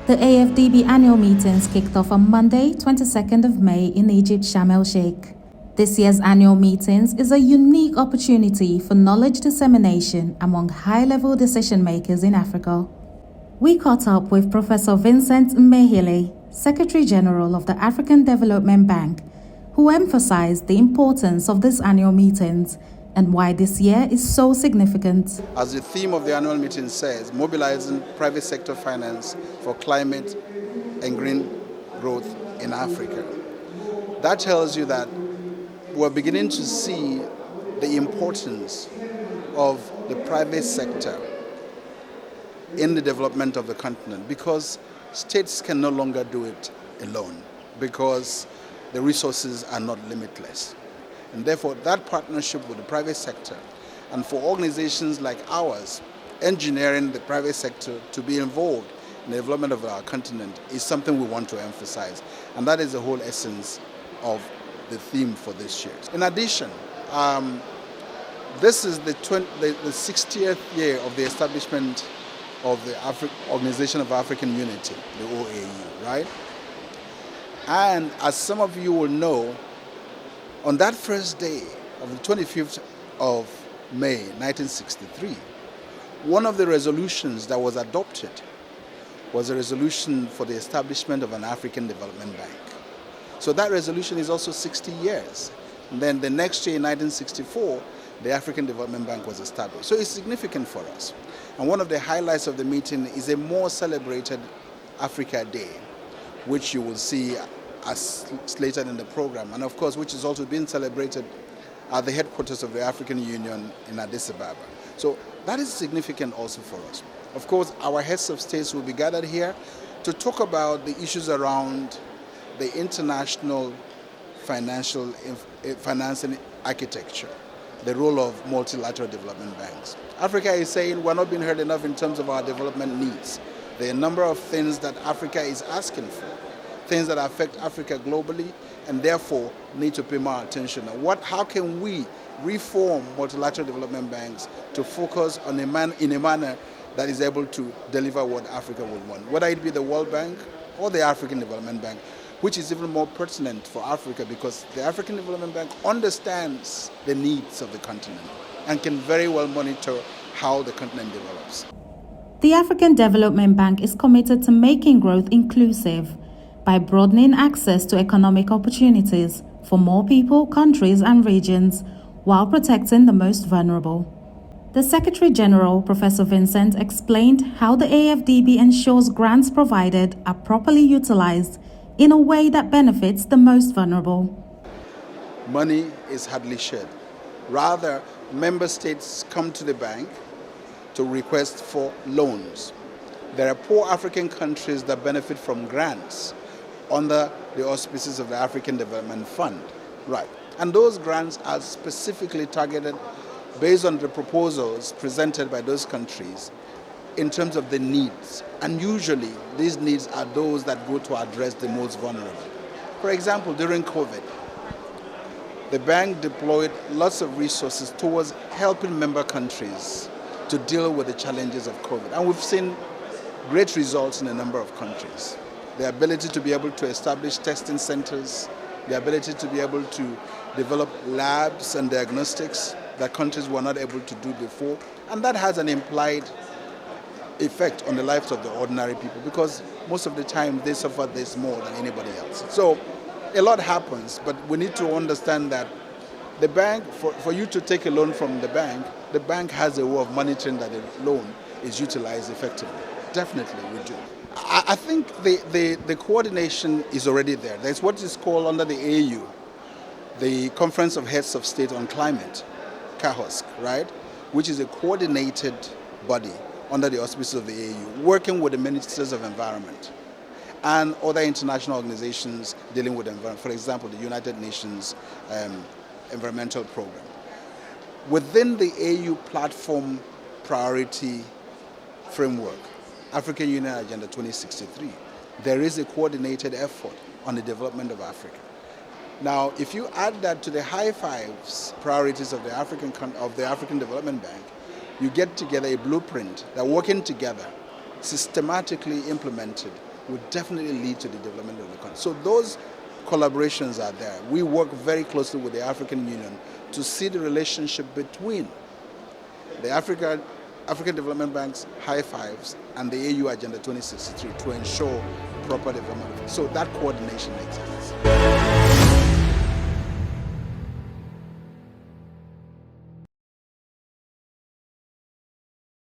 The AfDB annual meetings kicked off on Monday, 22nd of May in Egypt, Sharm el-Sheikh. This year's annual meetings is a unique opportunity for knowledge dissemination among high-level decision-makers in Africa. We caught up with Professor Vincent Nmehielle, Secretary General of the African Development Bank, who emphasized the importance of these annual meetings and why this year is so significant. As the theme of the annual meeting says, mobilizing private sector finance for climate and green growth in Africa. That tells you that we're beginning to see the importance of the private sector in the development of the continent, because states can no longer do it alone, because the resources are not limitless. And therefore, that partnership with the private sector, and for organizations like ours, engineering the private sector to be involved in the development of our continent, is something we want to emphasize. And that is the whole essence of the theme for this year. In addition, this is the 60th year of the establishment of the Organization of African Unity, the OAU, right? And as some of you will know, on that first day of the 25th of May, 1963, one of the resolutions that was adopted was a resolution for the establishment of an African Development Bank. So that resolution is also 60 years. And then the next year, in 1964, the African Development Bank was established. So it's significant for us. And one of the highlights of the meeting is a more celebrated Africa Day, which you will see as slated in the program, and of course, which is also being celebrated at the headquarters of the African Union in Addis Ababa. So that is significant also for us. Of course, our heads of states will be gathered here to talk about the issues around the international financing architecture, the role of multilateral development banks. Africa is saying we're not being heard enough in terms of our development needs. There are a number of things that Africa is asking for, things that affect Africa globally, and therefore need to pay more attention. How can we reform multilateral development banks to focus on in a manner that is able to deliver what Africa would want, whether it be the World Bank or the African Development Bank, which is even more pertinent for Africa because the African Development Bank understands the needs of the continent and can very well monitor how the continent develops. The African Development Bank is committed to making growth inclusive by broadening access to economic opportunities for more people, countries, and regions, while protecting the most vulnerable. The Secretary General, Professor Vincent, explained how the AfDB ensures grants provided are properly utilized in a way that benefits the most vulnerable. Money is hardly shared. Rather, member states come to the bank to request for loans. There are poor African countries that benefit from grants under the auspices of the African Development Fund. Right. And those grants are specifically targeted based on the proposals presented by those countries in terms of the needs. And usually, these needs are those that go to address the most vulnerable. For example, during COVID, the bank deployed lots of resources towards helping member countries to deal with the challenges of COVID. And we've seen great results in a number of countries. The ability to be able to establish testing centers, the ability to be able to develop labs and diagnostics that countries were not able to do before. And that has an implied effect on the lives of the ordinary people because most of the time they suffer this more than anybody else. So a lot happens, but we need to understand that the bank, for you to take a loan from the bank has a way of monitoring that the loan is utilized effectively. Definitely we do. I think the coordination is already there. There's what is called under the AU, the Conference of Heads of State on Climate, CAHOSC, right? Which is a coordinated body under the auspices of the AU, working with the Ministers of Environment and other international organizations dealing with environment, for example, the United Nations Environmental Program. Within the AU platform priority framework, African Union Agenda 2063, there is a coordinated effort on the development of Africa. Now, if you add that to the high fives priorities of the African Development Bank, you get together a blueprint that, working together, systematically implemented, would definitely lead to the development of the country. So those collaborations are there. We work very closely with the African Union to see the relationship between the African Development Bank's High Fives and the AU Agenda 2063 to ensure proper development. So that coordination exists.